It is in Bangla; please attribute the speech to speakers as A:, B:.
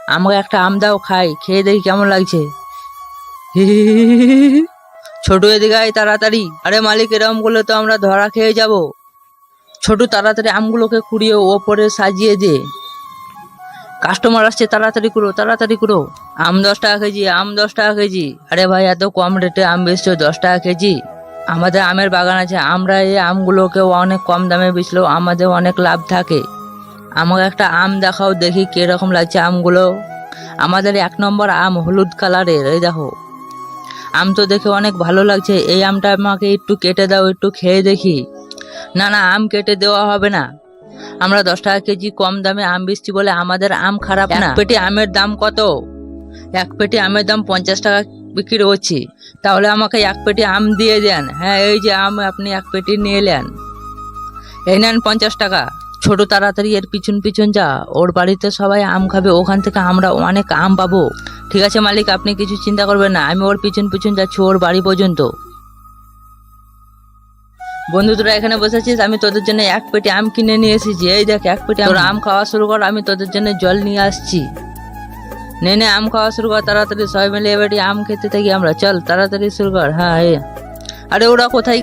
A: আমাকে একটা আম দাও, খাই, খেয়ে দেখি কেমন লাগছে। ছোটু এদিকে আয় তাড়াতাড়ি। আরে মালিক, এরকম করলে তো আমরা ধরা খেয়ে যাব। ছোটু তাড়াতাড়ি আমগুলোকে কুড়িয়ে ওপরে সাজিয়ে দে। কাস্টমার আসছে, তাড়াতাড়ি করো, তাড়াতাড়ি করো। আম 10 টাকা কেজি, আম 10 টাকা কেজি। আরে ভাই, এত কম রেটে আম বেচছো 10 টাকা কেজি? আমাদের আমের বাগান আছে, আমরা এই আমগুলোকেও অনেক কম দামে বেচলেও আমাদের অনেক লাভ থাকে। আমাকে একটা আম দেখাও দেখি কিরকম লাগছে আমগুলো। আমাদের 1 নম্বর আম হলুদ কালারের, এই দেখো। আম তো দেখে অনেক ভালো লাগছে, এই আমটা আমাকে একটু কেটে দাও, একটু খেয়ে দেখি। না না, আম কেটে দেওয়া হবে না। আমরা 10 টাকা কেজি কম দামে আম বেচছি বলে আমাদের আম খারাপ না। এক পেটি আমের দাম কত? এক পেটি আমের দাম 50 টাকা বিক্রি করছি। তাহলে আমাকে এক পেটি আম দিয়ে দেন। হ্যাঁ, এই যে আম, আপনি এক পেটি নিয়ে নেন। এই নেন 50 টাকা। ছোট তাড়াতাড়ি এর পিছন পিছন যা, ওর বাড়িতে সবাই আম খাবে, ওখান থেকে আমরা অনেক আম পাবো। ঠিক আছে মালিক, আপনি কিছু চিন্তা করবেন না, আমি ওর পিছন পিছন যাচ্ছি ওর বাড়ি পর্যন্ত। বন্ধু, তোরা এখানে বসেছিস, আমি তোদের জন্য এক পেটি আম কিনে নিয়ে এসেছি। এই দেখ, এক পেটি। তোরা আম খাওয়া শুরু কর, আমি তোদের জন্য জল নিয়ে আসছি। নে নে, আম খাওয়া শুরু কর তাড়াতাড়ি, সবাই মিলে এবারে আম খেতে থাকি আমরা। চল তাড়াতাড়ি শুরু কর। হ্যাঁ, আরে ওরা কোথায়